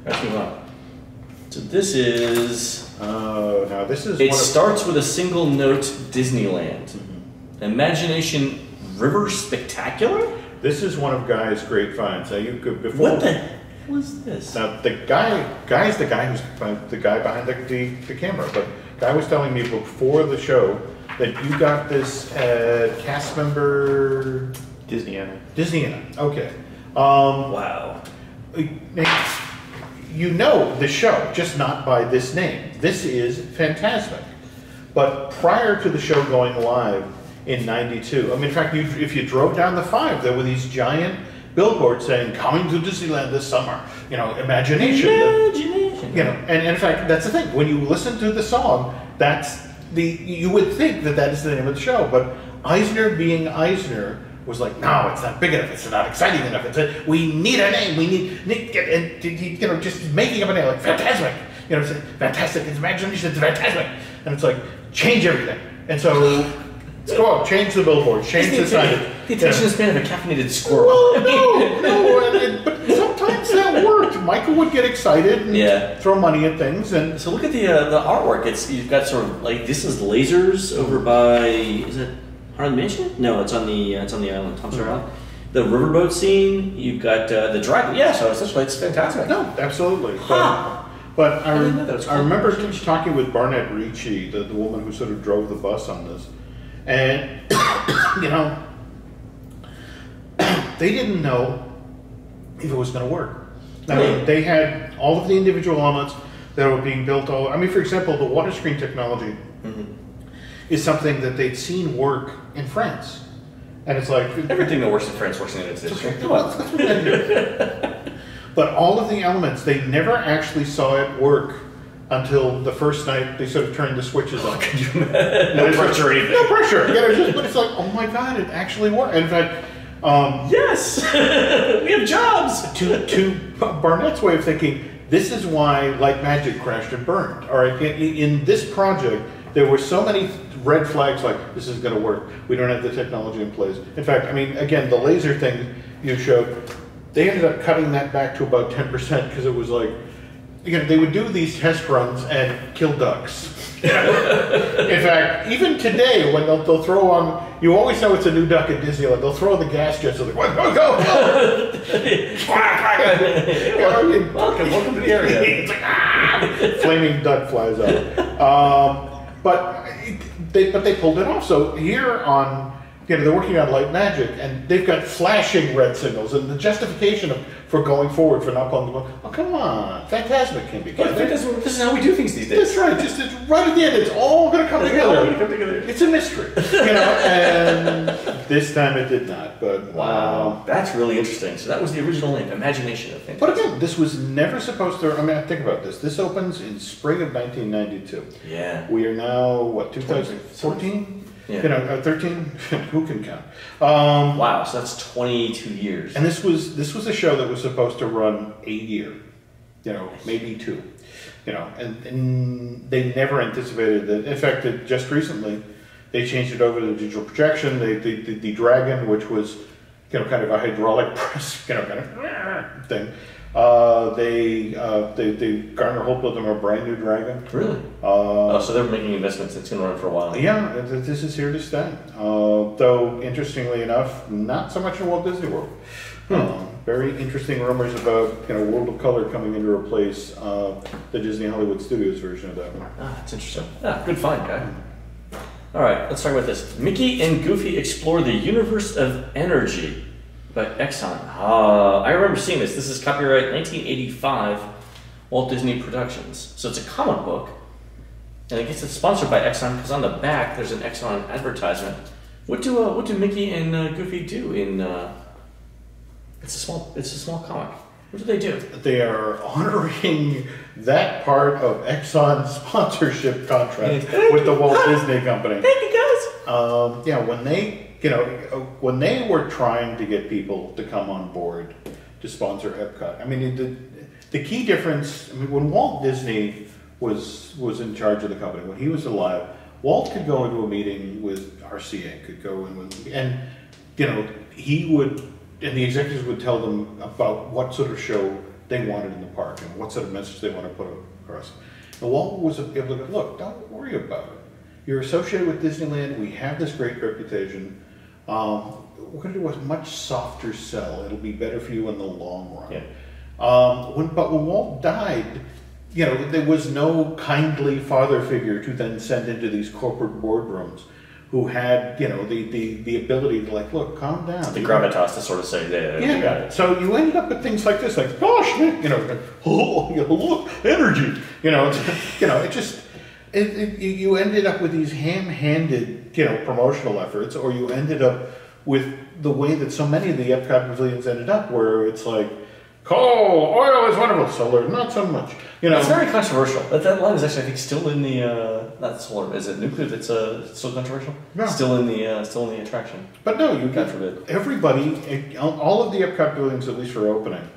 Let's move on. So this is... now this is... It starts with a single note Disneyland. Mm-hmm. Imagination River Spectacular? This is one of Guy's great finds. Now you could... Before, what the hell was this? Now the Guy's the guy who's the guy behind the camera, but Guy was telling me before the show that you got this cast member... Disneyana. Disneyana, okay. Wow. You know the show, just not by this name. This is Fantasmic. But prior to the show going live in '92, I mean, in fact, if you drove down the 5, there were these giant billboards saying, coming to Disneyland this summer, you know, imagination. Imagination. You know, and in fact, that's the thing. When you listen to the song, you would think that is the name of the show, but Eisner being Eisner was like, no, it's not big enough, it's not exciting enough, we need a name, we need and you know, just making up a name like Fantasmic, you know, it's fantastic, it's imagination, it's Fantasmic, and it's like, change everything, and so let's go out, change the billboard, change the signage. The attention span of a caffeinated squirrel. Well, no, but sometimes that worked. Michael would get excited and throw money at things, and so look at the artwork. You've got sort of like, this is lasers over by, is it Haunted Mansion? No, it's on the island, Tom Sawyer Island. The riverboat scene. You've got the dragon. Yeah, so essentially it's fantastic. No, absolutely. But I remember talking with Barnett Ricci, the woman who sort of drove the bus on this, and you know, they didn't know if it was going to work. I mean, they had all of the individual elements that were being built. I mean, for example, the water screen technology is something that they'd seen work in France. And it's like... Everything that works in France works in the United States. Okay. But all of the elements, they never actually saw it work until the first night they sort of turned the switches on. No pressure or anything. No pressure. But it's like, oh my God, it actually worked. In fact... yes! We have jobs! To Barnett's way of thinking, this is why Light Magic crashed and burned. All right, in this project, there were so many red flags like, this is going to work. We don't have the technology in place. In fact, I mean, again, the laser thing you showed, they ended up cutting that back to about 10% because it was like, you know, they would do these test runs and kill ducks. In fact, even today, when they'll throw on, you always know it's a new duck at Disneyland, they'll throw the gas jets, so they're like, go! Welcome to the area. It's like, flaming duck flies out. But they pulled it off. So here on, you know, they're working on Light Magic, and they've got flashing red signals, and the justification for going forward, for not pulling them up. Oh, come on, Fantasmic can be good. This is how we do things these days. That's right. It's right at the end. It's all going to come together. It's a mystery, you know. And this time it did not. But wow, that's really interesting. So that was the original name, Imagination of Fantasmic. But again, this was never supposed to. I mean, think about this. This opens in spring of 1992. Yeah. We are now what, 2014. Yeah. You know, 13. Who can count? Wow, so that's 22 years. And this was a show that was supposed to run a year, you know, maybe 2, you know, and they never anticipated that. In fact, just recently, they changed it over to digital projection. The Dragon, which was, you know, kind of a hydraulic press, you know, kind of thing. They Garner Holt built them a brand new Dragon. Really? So they're making investments. It's going to run for a while. Yeah, this is here to stay. Though, interestingly enough, not so much in Walt Disney World. Very interesting rumors about, you know, World of Color coming in to replace the Disney Hollywood Studios version of that one. That's interesting. Good find, guy. All right, let's talk about this. Mickey and Goofy explore the universe of energy. By Exxon. I remember seeing this. This is copyright 1985, Walt Disney Productions. So it's a comic book, and I guess it's sponsored by Exxon because on the back there's an Exxon advertisement. What do Mickey and Goofy do in? It's a small comic. What do they do? They are honoring that part of Exxon's sponsorship contract with the Walt Disney Company. Thank you, guys. Yeah, when they. You know, when they were trying to get people to come on board to sponsor Epcot, I mean, the key difference, I mean, when Walt Disney was in charge of the company, when he was alive, Walt could go into a meeting with RCA, could go in with, and, you know, he would, and the executives would tell them about what sort of show they wanted in the park and what sort of message they want to put across. And Walt was able to go, look, don't worry about it. You're associated with Disneyland. We have this great reputation. We're going to do a much softer sell. It'll be better for you in the long run. Yeah. But when Walt died, you know, there was no kindly father figure to then send into these corporate boardrooms who had, you know, the ability to like, look, calm down. The gravitas to sort of say, yeah, we got it. So you ended up with things like this, like, gosh, you know, look, energy. You know, it just, you ended up with these ham-handed, you know, promotional efforts, or you ended up with the way that so many of the Epcot pavilions ended up, where it's like, coal, oil is wonderful, solar, not so much. You know, it's very controversial. That line is actually, I think, still in the not solar. Is it nuclear that's still controversial? No. Still in the attraction. But no, you God forbid. Everybody, all of the Epcot pavilions, at least for opening,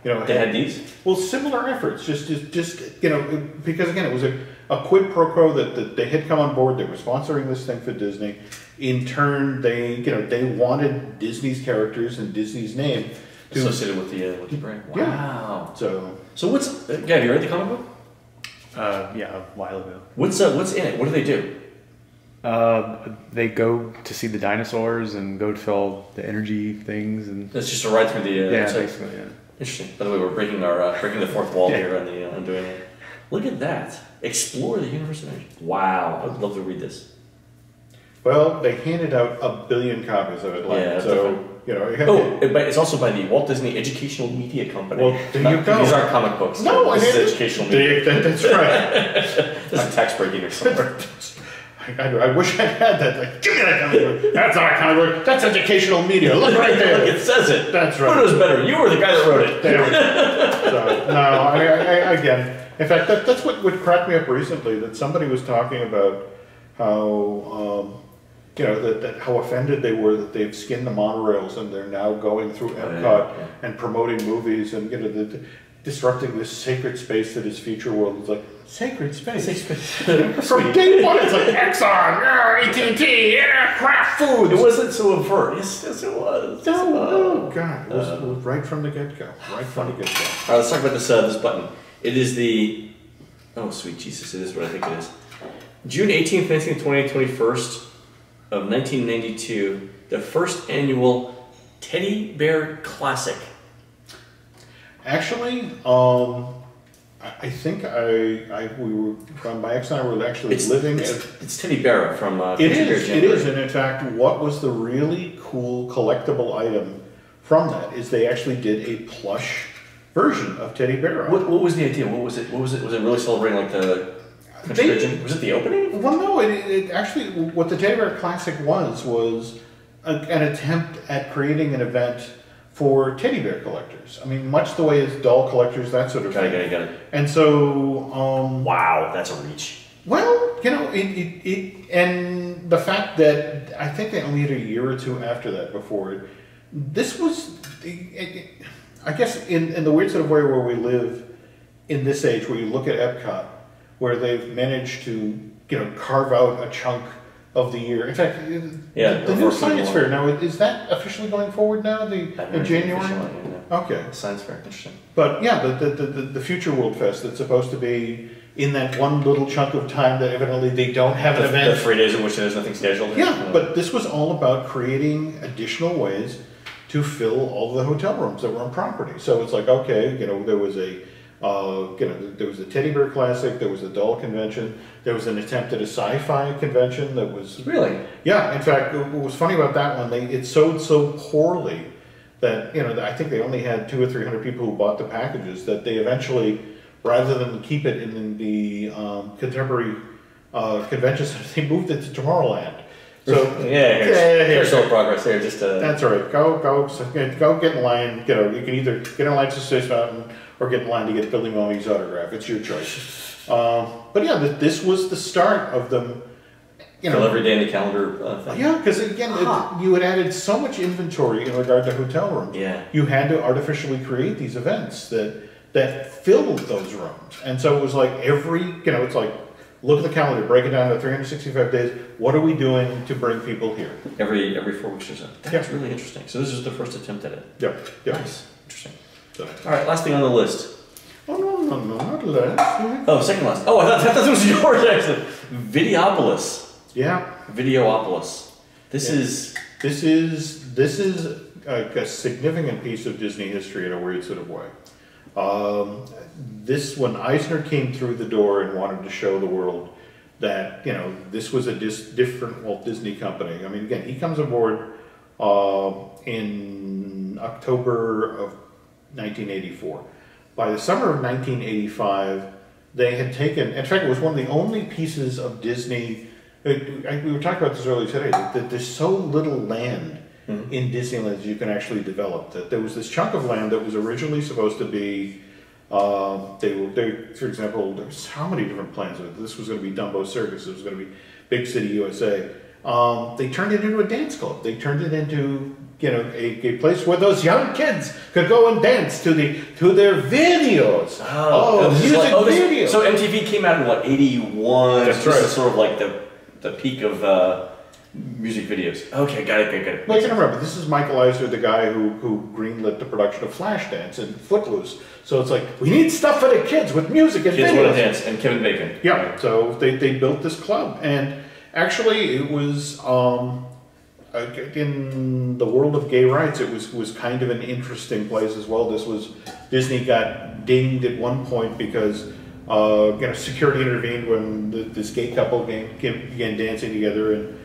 you know, they had these. Well, similar efforts, just you know, because again, it was a quid pro quo that they had come on board. They were sponsoring this thing for Disney. In turn, they wanted Disney's characters and Disney's name associated with the brand. Wow. Yeah. So what's have you read the comic book? Yeah, a while ago. What's in it? What do they do? They go to see the dinosaurs and go to fill the energy things, and That's just a ride through the. yeah, basically, yeah. Interesting. By the way, we're breaking the fourth wall here on doing it. Look at that. Explore the universe of energy. Wow, I'd love to read this. well, they handed out 1 billion copies of it. Yeah, so you know. But it's also by the Walt Disney Educational Media Company. Well, there you go. These aren't comic books. No, this is educational media. That's right. This is tax breaking or something. I wish I had that. Like, give me that comic book. That's not a comic book. That's educational media. Look right there. Look, it says it. That's right. Who knows better? You or the guy that wrote it? So, no, I again, in fact, that's what cracked me up recently. That somebody was talking about how, you know, that how offended they were that they've skinned the monorails and they're now going through Epcot and promoting movies and, you know, disrupting this sacred space that is Future World. It's like, sacred space. From day one, it's like Exxon, AT&T, Kraft Foods. It wasn't so overt. Yes, it was. No, God, it was right from the get-go. Right from the get-go. All right, let's talk about this button. It is the, oh sweet Jesus, it is what I think it is. June 18th, 19th, 20th, 21st of 1992, the first annual Teddy Bear Classic. Actually, I think we were, my ex and I were actually living. It's Teddy Bear from. It is, and in fact, what was the really cool collectible item from that is they actually did a plush version of Teddy Bear. What was the idea? What was it? Was it really celebrating like the? Was it the opening? Well, no. It actually, what the Teddy Bear Classic was an attempt at creating an event for teddy bear collectors. I mean, much the way as doll collectors, that sort of thing. Got it. And so, wow, that's a reach. Well, you know, and the fact that I think they only had a year or two after that before it. This was, I guess, in the weird sort of way where we live in this age, where you look at Epcot, where they've managed to, you know, carve out a chunk of the year. In fact, the new science fair now, is that officially going forward now? In January? Okay. Science fair, interesting. But yeah, the Future World Fest that's supposed to be in that one little chunk of time that evidently they don't have an event. The 3 days in which there's nothing scheduled. Yeah, but this was all about creating additional ways to fill all the hotel rooms that were on property. So it's like, okay, you know, there was there was a Teddy Bear Classic, there was a doll convention, there was an attempt at a sci-fi convention that was... Really? Yeah, in fact, what was funny about that one, it sold so poorly that, you know, I think they only had 200 or 300 people who bought the packages, that they eventually, rather than keep it in the contemporary convention center, they moved it to Tomorrowland. So here's still progress there. That's all right. Go get in line. You know, you can either get in line to Space Mountain or get in line to get Billy Mooney's autograph. It's your choice. But yeah, this was the start of them. You know, every day in the calendar thing. Yeah, because again, you had added so much inventory in regard to hotel rooms. Yeah. You had to artificially create these events that filled those rooms, and so it was like it's like, look at the calendar, break it down to 365 days. What are we doing to bring people here? Every 4 weeks or so. That's really interesting. So this is the first attempt at it. Yep. Nice. Interesting. So. All right, last thing on the list. Oh, no, not last. Oh, second last. Oh, I thought that was yours, actually. Videopolis. Yeah. Videopolis. This is a significant piece of Disney history in a weird sort of way. When Eisner came through the door and wanted to show the world that, this was a different Walt Disney company. I mean, again, he comes aboard in October of 1984. By the summer of 1985, they had taken, in fact, it was one of the only pieces of Disney, we were talking about this earlier today, that there's so little land in Disneyland that you can actually develop. That there was this chunk of land that was originally supposed to be, for example, there's how many different plans. This was going to be Dumbo Circus, it was going to be Big City USA. They turned it into a dance club. They turned it into a place where those young kids could go and dance to their videos. Music videos. So MTV came out in what, 81? That's This right. is sort of like the peak of music videos. Okay, got it. Well, you can remember, this is Michael Eisner, the guy who greenlit the production of Flashdance and Footloose. So it's like, we need stuff for the kids with music and Kids videos. Want to Dance and Kevin Bacon. Yeah, so they built this club. And actually, it was, in the world of gay rights, it was kind of an interesting place as well. Disney got dinged at one point because security intervened when this gay couple began dancing together, and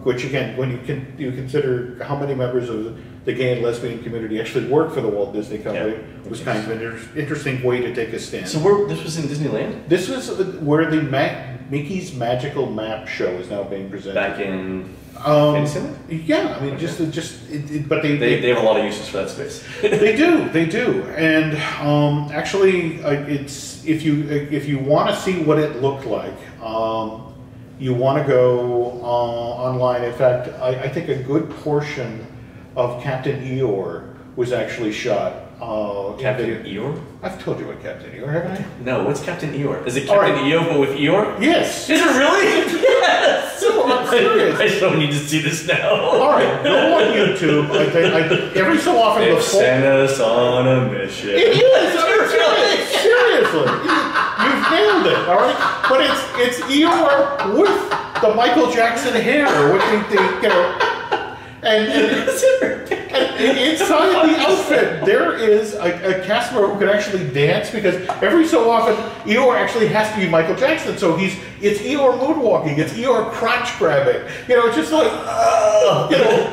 which again, when you consider how many members of the gay and lesbian community actually work for the Walt Disney Company, was kind of an interesting way to take a stand. So this was in Disneyland? This was where the Mickey's Magical Map show is now being presented. Back in Fantasyland? Yeah, I mean, but they have a lot of uses for that space. they do, and actually, it's if you want to see what it looked like, you want to go online. In fact, I think a good portion of Captain Eeyore was actually shot. Captain Eeyore? I've told you what Captain Eeyore, haven't I? No, what's Captain Eeyore? Is it Captain Eeyore but with Eeyore? Yes. Is it really? Yes! No, I'm serious. I don't need to see this now. All right, go on YouTube. Every so often They the sent us on a mission. It is. Seriously, you've nailed it. All right, but it's Eeyore with the Michael Jackson hair, with and inside the outfit there is a cast member who can actually dance, because every so often Eeyore actually has to be Michael Jackson. So it's Eeyore moonwalking, it's Eeyore crotch grabbing. It's just like I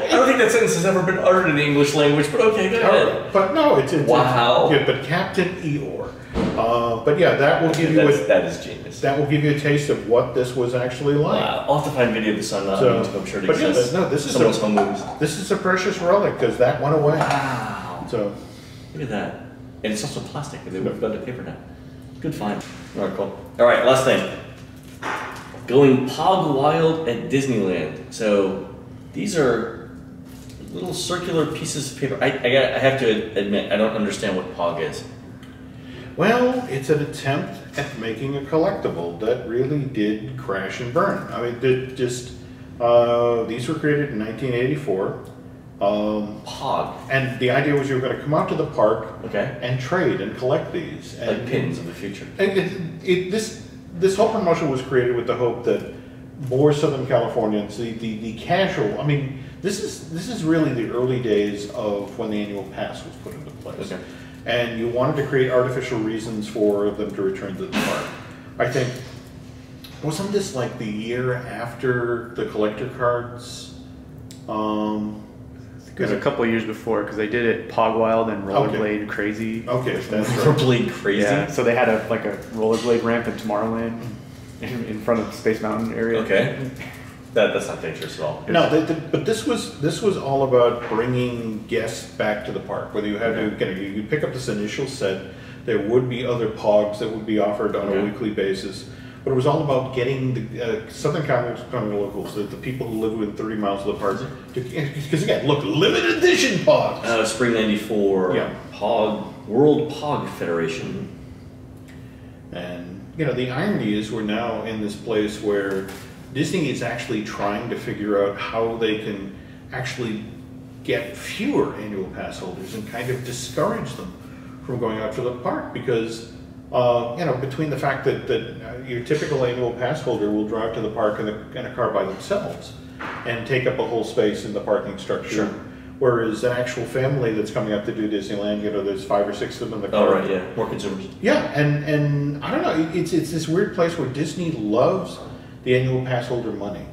don't think that sentence has ever been uttered in the English language, but okay, go ahead. But no, it's wow. But Captain Eeyore. But yeah, that will give you that is genius. That will give you a taste of what this was actually like. Wow. I'll have to find video of this on YouTube. I'm sure it exists. Yeah, this is someone's home movies. This is a precious relic because that went away. Wow. So look at that, and it's also plastic. They've done to paper now. Good find. All right, cool. All right, last thing. Going Pog Wild at Disneyland. So these are little circular pieces of paper. I have to admit, I don't understand what Pog is. Well, it's an attempt at making a collectible that really did crash and burn. I mean, these were created in 1984. Pog. And the idea was you were going to come out to the park and trade and collect these. And like pins of the future. And this whole promotion was created with the hope that more Southern Californians, the casual, I mean, this is really the early days of when the annual pass was put into place. Okay. And you wanted to create artificial reasons for them to return to the park. I think, wasn't this like the year after the collector cards? It was a couple of years before, because they did it Pog Wild and Rollerblade Crazy. Okay, that's right. Rollerblade Crazy? Yeah, so they had a rollerblade ramp in Tomorrowland in front of Space Mountain area. Okay. That's not dangerous at all. No, but this was all about bringing guests back to the park. Whether you had you pick up this initial set, there would be other Pogs that would be offered on a weekly basis. But it was all about getting the Southern California locals, the people who live within 30 miles of the park, because again, look, limited edition Pogs. Spring '94. Yeah. Pog World Pog Federation. And the irony is we're now in this place where Disney is actually trying to figure out how they can actually get fewer annual pass holders and kind of discourage them from going out to the park because, between the fact that your typical annual pass holder will drive to the park in a car by themselves and take up a whole space in the parking structure. Sure. Whereas an actual family that's coming up to do Disneyland, there's 5 or 6 of them in the car. Oh, right, yeah. More consumers. Yeah, and I don't know, it's this weird place where Disney loves the annual pass holder money,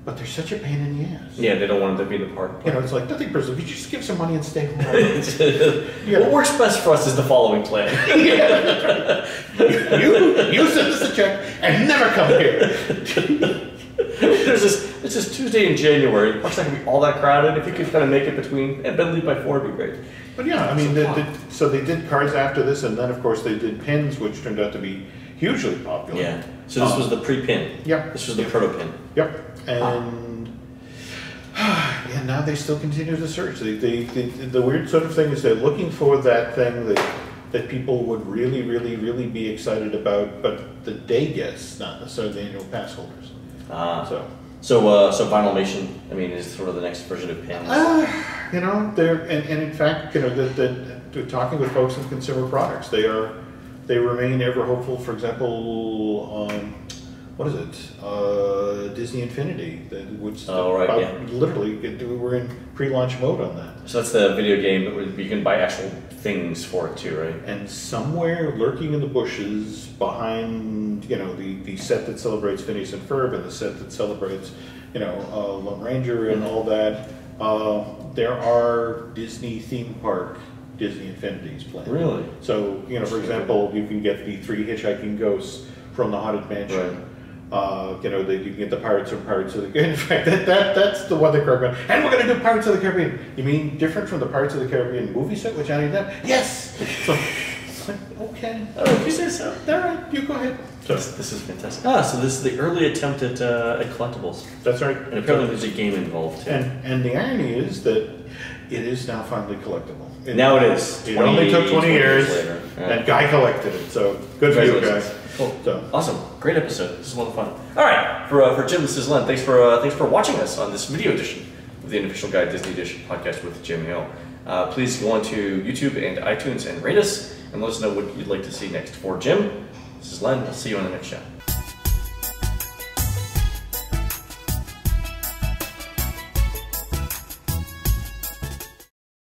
but they're such a pain in the ass. Yeah, they don't want them to be in the park. It's like, nothing personal, could you just give some money and stay home? What works best for us is the following plan. you send us a check and never come here. It's this Tuesday in January. The park's not going to be all that crowded. If you could kind of make it between, but leave by 4 would be great. But yeah, I mean, so they did cards after this, and then of course they did pins, which turned out to be hugely popular. Yeah. So this was the pre-pin. Yep. This was the proto-pin. Yep. And and now they still continue to search. The weird sort of thing is they're looking for that thing that people would really, really, really be excited about, but the day guests, not necessarily the annual pass holders. So Vinylmation, I mean, is sort of the next version of pins. They're and in fact, they're talking with folks in consumer products. They remain ever hopeful. For example, what is it? Disney Infinity, which literally we're in pre-launch mode on that. So that's the video game that you can buy actual things for it too, right? And somewhere lurking in the bushes behind, the set that celebrates Phineas and Ferb and the set that celebrates, Lone Ranger and all that, there are Disney theme park Disney Infinities planned. Really? So, for example, you can get the 3 hitchhiking ghosts from the Haunted Mansion. Right. You can get the Pirates from Pirates of the... In fact, that's the one that Kirk went, and we're going to do Pirates of the Caribbean. You mean different from the Pirates of the Caribbean movie set with Johnny Depp? Yes! So, it's like, okay. All right, you say so. All right, you go ahead. This is fantastic. So this is the early attempt at collectibles. That's right. And apparently there's a game involved too. And the irony is that it is now finally collectible. Now it is. It only took 20 years. Later. Yeah. That guy collected it, so good for you guys. Cool. So. Awesome. Great episode. This is a lot of fun. All right. For Jim, this is Len. Thanks for watching us on this video edition of the Unofficial Guide Disney Edition podcast with Jim Hill. Please go on to YouTube and iTunes and rate us and let us know what you'd like to see next. For Jim, this is Len. We'll see you on the next show.